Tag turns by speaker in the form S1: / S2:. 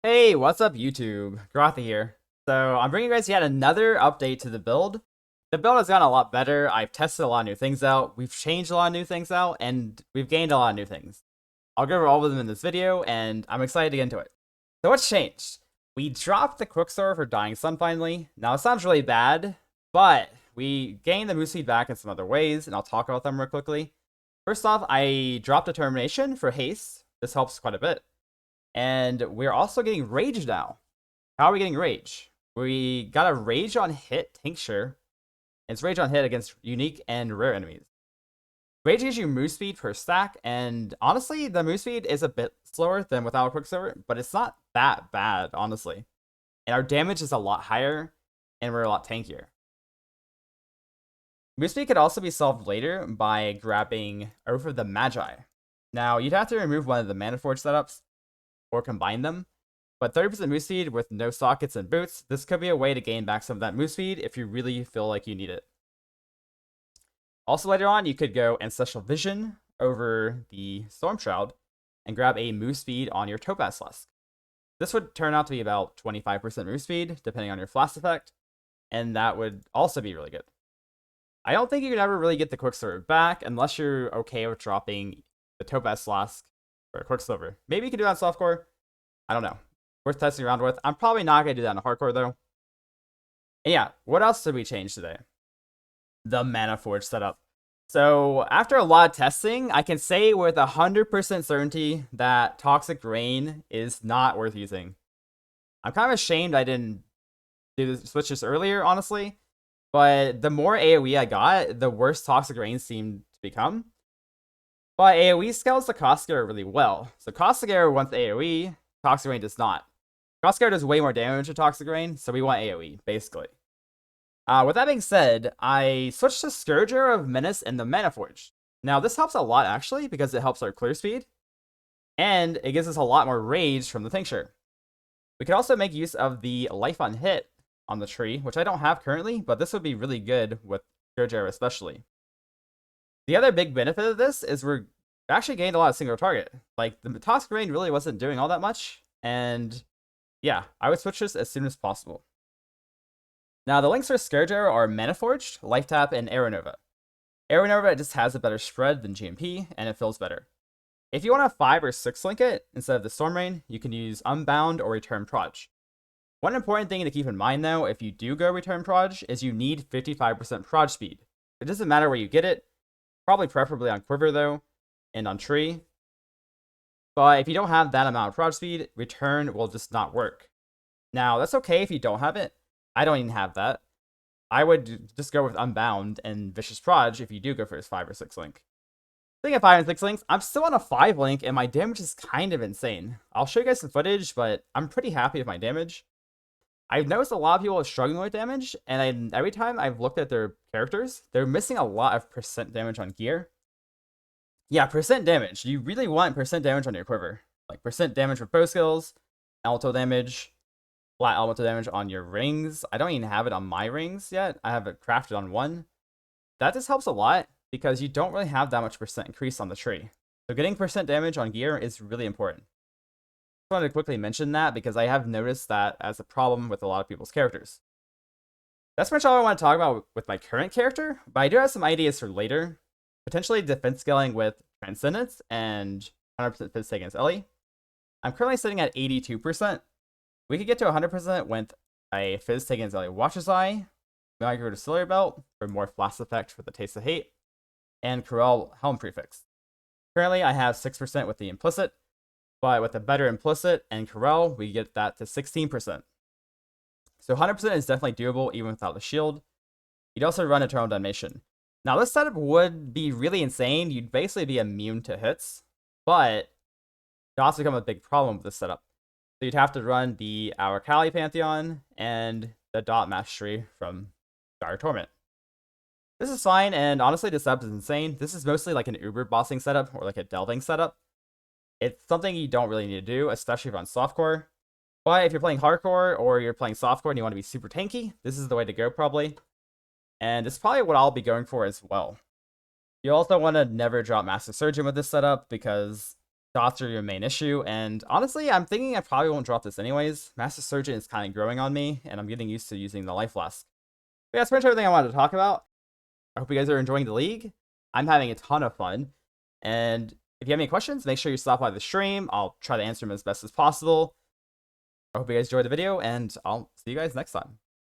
S1: Hey, what's up YouTube? Goratha here. So I'm bringing you guys yet another update to the build. The build has gotten a lot better. I've tested a lot of new things out. We've changed a lot of new things out, and we've gained a lot of new things. I'll go over all of them in this video, and I'm excited to get into it. So what's changed? We dropped the Quicksilver for Dying Sun finally. Now it sounds really bad, but we gained the move speed back in some other ways, and I'll talk about them real quickly. First off, I dropped Determination for haste. This helps quite a bit. And we're also getting Rage now. How are we getting Rage? We got a Rage on hit tincture. It's Rage on hit against unique and rare enemies. Rage gives you move speed per stack, and honestly, the move speed is a bit slower than without a Quicksilver, but it's not that bad, honestly. And our damage is a lot higher, and we're a lot tankier. Move speed could also be solved later by grabbing over the Magi. Now, you'd have to remove one of the Manaforged setups, or combine them. But 30% move speed with no sockets and boots, this could be a way to gain back some of that move speed if you really feel like you need it. Also later on, you could go Ancestral Vision over the Storm Shroud and grab a move speed on your Topaz Flask. This would turn out to be about 25% move speed, depending on your Flask effect, and that would also be really good. I don't think you can ever really get the Quicksilver back unless you're okay with dropping the Topaz Flask for a Quicksilver. Maybe you can do that in Softcore. I don't know. Worth testing around with. I'm probably not going to do that in Hardcore, though. And yeah, what else did we change today? The Manaforged setup. So, after a lot of testing, I can say with 100% certainty that Toxic Rain is not worth using. I'm kind of ashamed I didn't switch this earlier, honestly. But the more AoE I got, the worse Toxic Rain seemed to become. But AoE scales the Caustic Arrow really well. So Caustic Arrow wants AoE, Toxic Rain does not. Caustic Arrow does way more damage to Toxic Rain, so we want AoE, basically. With that being said, I switched to Scourge Arrow of Menace and the Manaforged. Now, this helps a lot, actually, because it helps our clear speed, and it gives us a lot more rage from the tincture. We can also make use of the Life on Hit on the tree, which I don't have currently, but this would be really good with Scourge Arrow especially. The other big benefit of this is we're actually gained a lot of single target. Like, the Toxic Rain really wasn't doing all that much, and yeah, I would switch this as soon as possible. Now, the links for Scourge Arrow are Manaforged, Life Tap, and Arrow Nova. Arrow Nova just has a better spread than GMP, and it feels better. If you want to 5 or 6 link it instead of the Storm Rain, you can use Unbound or Return Proj. One important thing to keep in mind, though, if you do go Return Proj, is you need 55% Proj speed. It doesn't matter where you get it, probably preferably on Quiver, though, and on Tree. But if you don't have that amount of Proj speed, Return will just not work. Now, that's okay if you don't have it. I don't even have that. I would just go with Unbound and Vicious Proj if you do go for his 5 or 6 link. Speaking of 5 and 6 links, I'm still on a 5 link and my damage is kind of insane. I'll show you guys some footage, but I'm pretty happy with my damage. I've noticed a lot of people are struggling with damage, and every time I've looked at their characters, they're missing a lot of percent damage on gear. Yeah, percent damage. You really want percent damage on your quiver. Like percent damage with bow skills, elemental damage, flat elemental damage on your rings. I don't even have it on my rings yet. I have it crafted on one. That just helps a lot because you don't really have that much percent increase on the tree. So getting percent damage on gear is really important. I wanted to quickly mention that because I have noticed that as a problem with a lot of people's characters. That's pretty much all I want to talk about with my current character, but I do have some ideas for later. Potentially defense scaling with Transcendence and 100% Fizz against Ellie. I'm currently sitting at 82%. We could get to 100% with a Fizz against Ellie Watcher's Eye, Migrate to Ciliary Belt for more Flash effect for the Taste of Hate, and Corel Helm Prefix. Currently, I have 6% with the Implicit, but with a better Implicit and Corel, we get that to 16%. So 100% is definitely doable even without the shield. You'd also run Eternal Damnation. Now, this setup would be really insane. You'd basically be immune to hits, but dots become a big problem with this setup. So you'd have to run the Our Kali Pantheon and the Dot Mastery from Dire Torment. This is fine, and honestly, this setup is insane. This is mostly like an Uber bossing setup or like a delving setup. It's something you don't really need to do, especially if you're on softcore. But if you're playing hardcore or you're playing softcore and you want to be super tanky, this is the way to go probably. And it's probably what I'll be going for as well. You also want to never drop Master Surgeon with this setup because Dots are your main issue, and honestly, I'm thinking I probably won't drop this anyways. Master Surgeon is kind of growing on me, and I'm getting used to using the Life Flask. But yeah, that's pretty much everything I wanted to talk about. I hope you guys are enjoying the league. I'm having a ton of fun, and if you have any questions, make sure you stop by the stream. I'll try to answer them as best as possible. I hope you guys enjoyed the video, and I'll see you guys next time.